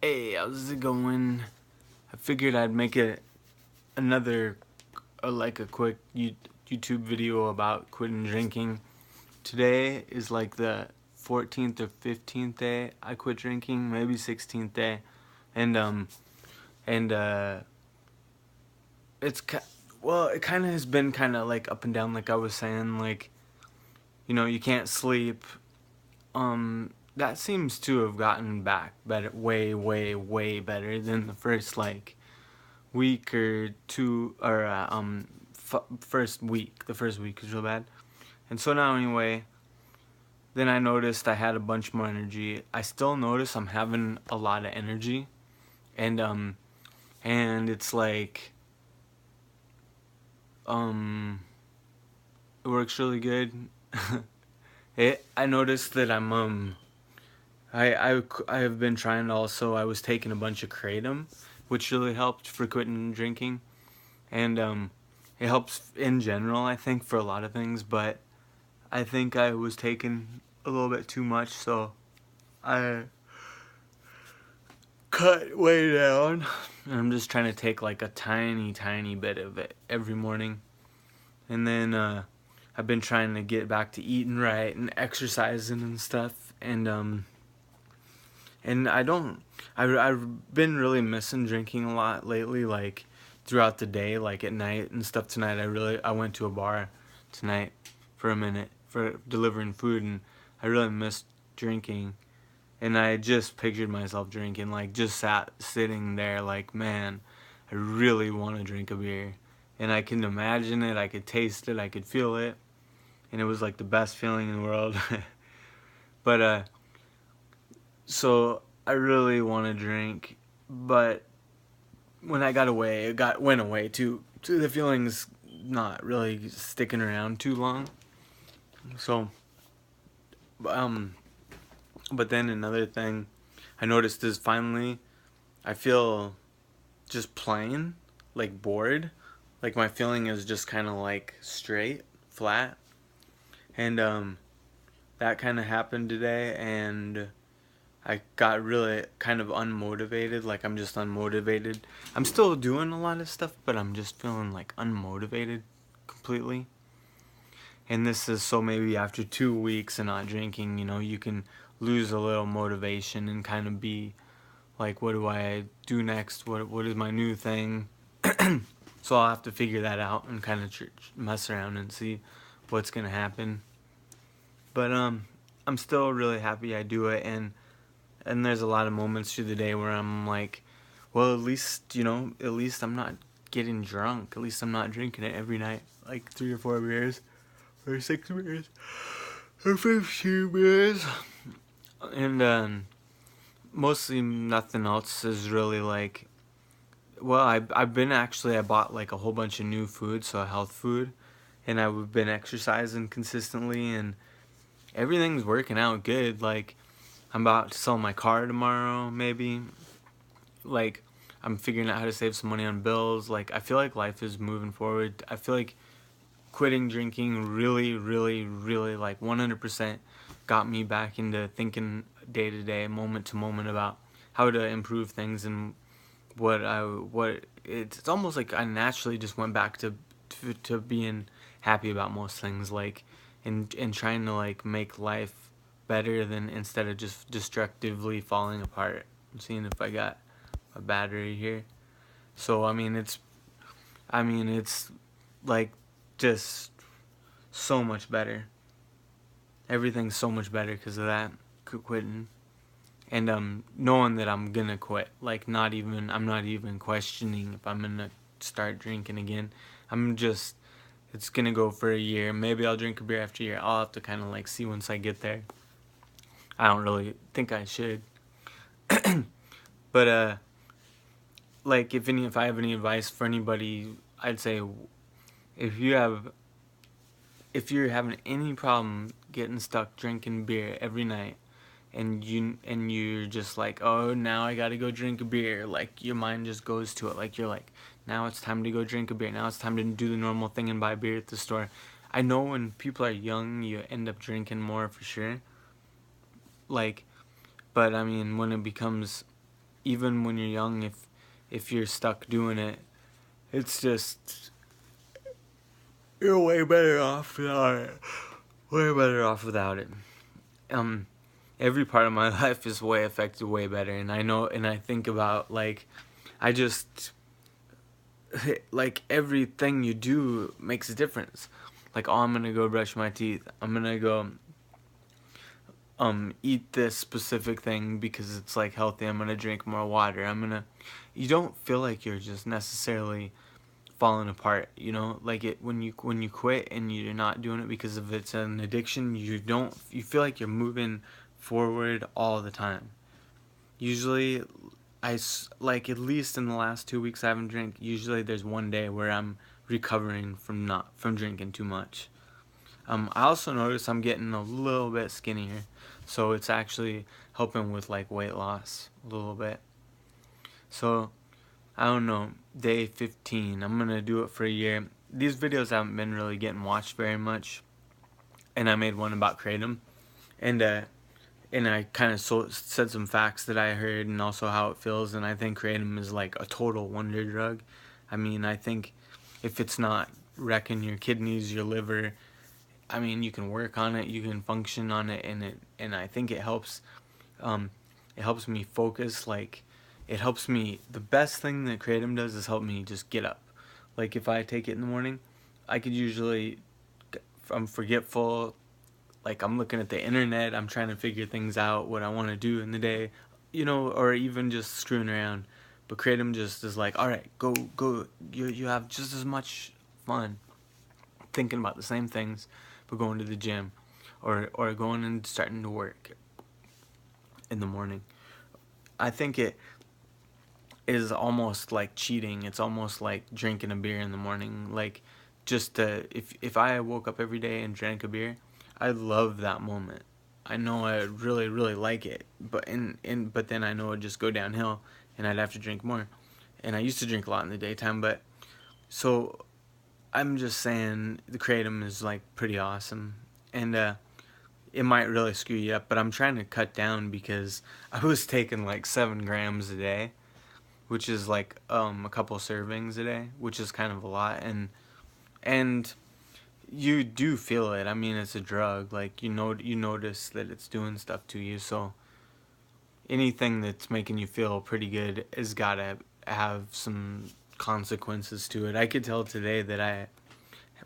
Hey, how's it going? I figured I'd make another like a quick YouTube video about quitting drinking. Today is like the 14th or 15th day I quit drinking, maybe 16th day, and and it's well, it kind of has been kind of like up and down, like I was saying, like you can't sleep. That seems to have gotten back better, way better than the first like week or two, or first week. The first week was real bad, and so now anyway. Then I noticed I had a bunch more energy. I still notice I'm having a lot of energy, and it's like it works really good. I noticed that I have been trying also. I was taking a bunch of Kratom, which really helped for quitting drinking, and it helps in general, I think, for a lot of things. But I think I was taking a little bit too much, so I cut way down. And I'm just trying to take like a tiny bit of it every morning, and then I've been trying to get back to eating right and exercising and stuff, and I've been really missing drinking a lot lately, like throughout the day, like at night and stuff. Tonight I went to a bar tonight for a minute for delivering food, and I really missed drinking. And I just pictured myself drinking, like just sitting there like, man, I really want to drink a beer. And I can imagine it, I could taste it, I could feel it, and it was like the best feeling in the world. But so I really want to drink, but when I got away, went away too. The feeling's not really sticking around too long. So, but then another thing I noticed is finally I feel just plain, like bored. Like my feeling is just kind of like straight, flat, and that kind of happened today, and I got really kind of unmotivated. Like I'm just unmotivated. I'm still doing a lot of stuff, but I'm just feeling like unmotivated completely. And this is so maybe after 2 weeks of not drinking, you can lose a little motivation and kind of be like, what do I do next? What is my new thing? So I'll have to figure that out and kind of mess around and see what's gonna happen. But I'm still really happy I do it, and there's a lot of moments through the day where I'm like, well, at least I'm not getting drunk. At least I'm not drinking it every night, like 3 or 4 beers, or 6 beers, or 15 beers, and mostly nothing else is really like. Well, I bought like a whole bunch of new food, so health food, and I've been exercising consistently, and everything's working out good. Like I'm about to sell my car tomorrow, maybe. Like I'm figuring out how to save some money on bills. Like I feel like life is moving forward. I feel like quitting drinking really like 100% got me back into thinking day to day, moment to moment about how to improve things, and it's almost like I naturally just went back to being happy about most things, like and trying to like make life better than instead of just destructively falling apart. I'm seeing if I got a battery here. So it's like just so much better. Everything's so much better because of that quitting, and knowing that I'm gonna quit. Like I'm not even questioning if I'm gonna start drinking again. It's gonna go for a year. Maybe I'll drink a beer after a year. I'll have to kind of like see once I get there. I don't really think I should. But like if I have any advice for anybody, I'd say if you have if you're having any problem getting stuck drinking beer every night, and you're just like, oh, now I gotta go drink a beer, like your mind just goes to it, like you're like, now it's time to go drink a beer, now it's time to do the normal thing and buy beer at the store. I know when people are young you end up drinking more for sure, like, but I mean when it becomes even when you're young, if you're stuck doing it, it's just, you're way better off without it. Way better off without it. Um, every part of my life is way affected way better, and I know, and I think about, like, I just, like, everything you do makes a difference. Like, oh, I'm gonna go brush my teeth. I'm gonna go eat this specific thing because it's like healthy. I'm gonna drink more water. You don't feel like you're just necessarily falling apart, you know, like it when you quit and you're not doing it because of it's an addiction. You feel like you're moving forward all the time. Usually like, at least in the last 2 weeks I haven't drank, usually there's one day where I'm recovering from drinking too much. I also notice I'm getting a little bit skinnier, so it's actually helping with like weight loss a little bit. So I don't know, day 15, I'm gonna do it for a year. These videos haven't been really getting watched very much, and I made one about Kratom, and I kind of said some facts that I heard and also how it feels, and I think Kratom is like a total wonder drug. I mean, I think if it's not wrecking your kidneys, your liver, I mean, you can work on it, you can function on it, and I think it helps me focus. Like, it helps me. The best thing that Kratom does is help me just get up. Like, if I take it in the morning, I could usually, I'm forgetful. Like, I'm looking at the internet, I'm trying to figure things out, what I want to do in the day, you know, or even just screwing around. But Kratom just is like, all right, go. You have just as much fun thinking about the same things, but going to the gym, or going and starting to work in the morning. I think it is almost like cheating. It's almost like drinking a beer in the morning. Like, just if I woke up every day and drank a beer, I love that moment. I know I really like it, but but then I know it'd just go downhill, and I'd have to drink more. And I used to drink a lot in the daytime, but so I'm just saying the Kratom is like pretty awesome, and it might really screw you up. But I'm trying to cut down because I was taking like 7 grams a day, which is like a couple servings a day, which is kind of a lot, and you do feel it. I mean, it's a drug. Like, you notice that it's doing stuff to you. So anything that's making you feel pretty good has got to have some consequences to it. I could tell today that I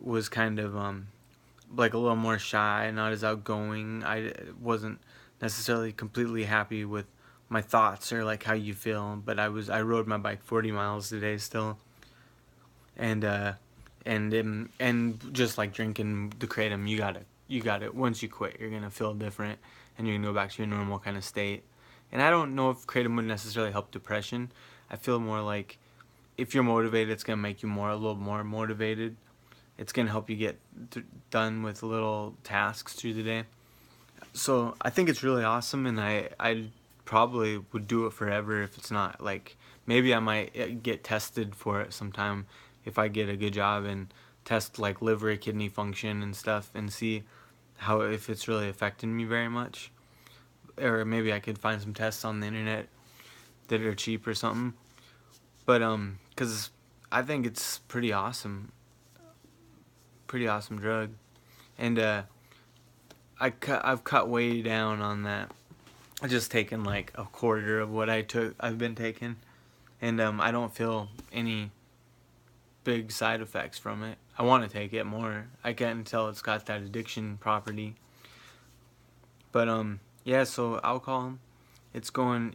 was kind of like a little more shy, not as outgoing. I wasn't necessarily completely happy with my thoughts or like how you feel, but I rode my bike 40 miles today still, and just like drinking the Kratom, you got it. Once you quit, you're gonna feel different, and you're gonna go back to your normal kind of state. And I don't know if Kratom would necessarily help depression. I feel more like if you're motivated, it's gonna make you a little more motivated. It's gonna help you get done with little tasks through the day. So I think it's really awesome, and I probably would do it forever if it's not like, maybe I might get tested for it sometime if I get a good job and test like liver, kidney function and stuff, and see how, if it's really affecting me very much. Or maybe I could find some tests on the internet that are cheap or something. But cuz I think it's pretty awesome drug. And I've cut way down on that. I've just taken like a quarter of what I've been taking, and I don't feel any big side effects from it. I want to take it more. I can tell it's got that addiction property. But yeah, so alcohol, it's going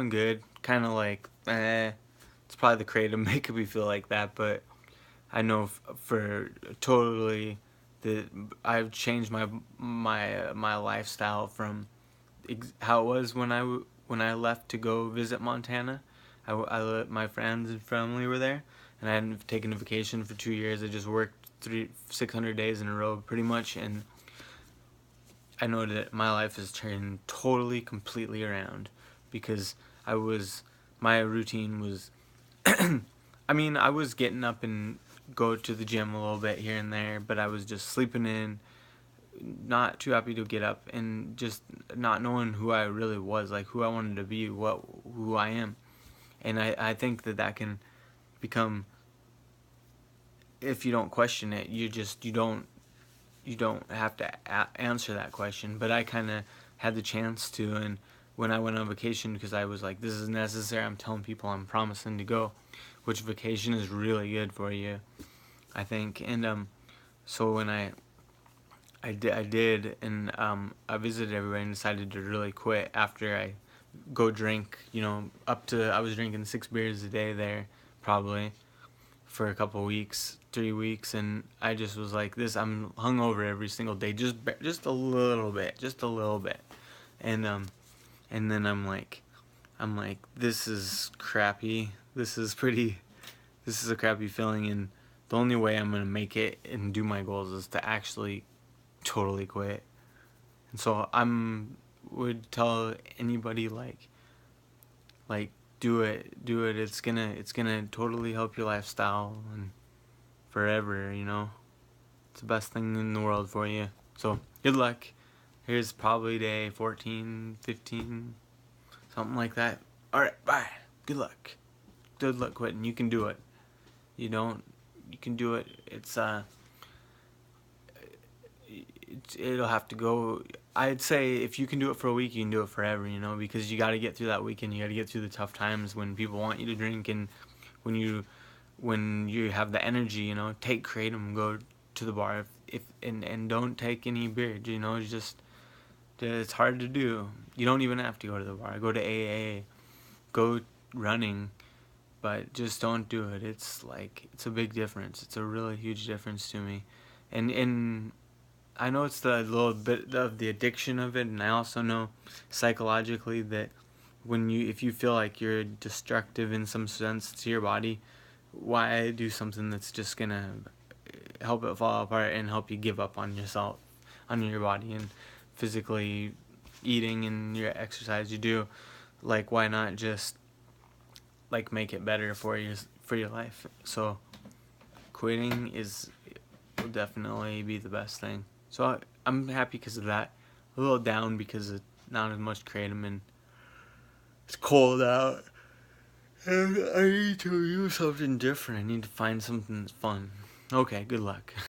good. Kind of like it's probably the Kratom making me feel like that, but I know for totally that I've changed my lifestyle from how it was when I left to go visit Montana. My friends and family were there, and I hadn't taken a vacation for 2 years. I just worked 600 days in a row pretty much, and I know that my life has turned totally, completely around, because my routine was, I mean, I was getting up and go to the gym a little bit here and there, but I was just sleeping in, not too happy to get up, and just not knowing who I really was, like who I wanted to be, who I am. And I think that can become, if you don't question it, you don't have to answer that question. But I kind of had the chance to, and when I went on vacation, because I was like, this is necessary, I'm telling people, I'm promising to go, which vacation is really good for you, I think. And so when I did, and I visited everybody and decided to really quit after I go drink, I was drinking 6 beers a day there, probably, for a couple weeks, 3 weeks, and I just was like, I'm hungover every single day, just a little bit, and then I'm like, this is crappy, this is a crappy feeling, and the only way I'm gonna make it and do my goals is to actually totally quit. And so would tell anybody, like do it. It's gonna totally help your lifestyle and forever. It's the best thing in the world for you. So good luck. Here's probably day 14, 15, something like that. All right, bye. Good luck. Good luck quitting. You can do it. You can do it. It'll have to go. I'd say if you can do it for a week, you can do it forever, because you got to get through that weekend. You got to get through the tough times when people want you to drink, and when you have the energy, take Kratom, go to the bar, and don't take any beer, just, it's hard to do. You don't even have to go to the bar. Go to AA, go running, but just don't do it. It's a big difference. It's a really huge difference to me. And I know it's the little bit of the addiction of it, and I also know psychologically that if you feel like you're destructive in some sense to your body, why do something that's just gonna help it fall apart and help you give up on yourself, on your body, and physically eating and your exercise you do? Why not just make it better for your life? So quitting will definitely be the best thing. So I'm happy because of that. A little down because of not as much Kratom, and it's cold out. And I need to do something different. I need to find something that's fun. Okay, good luck.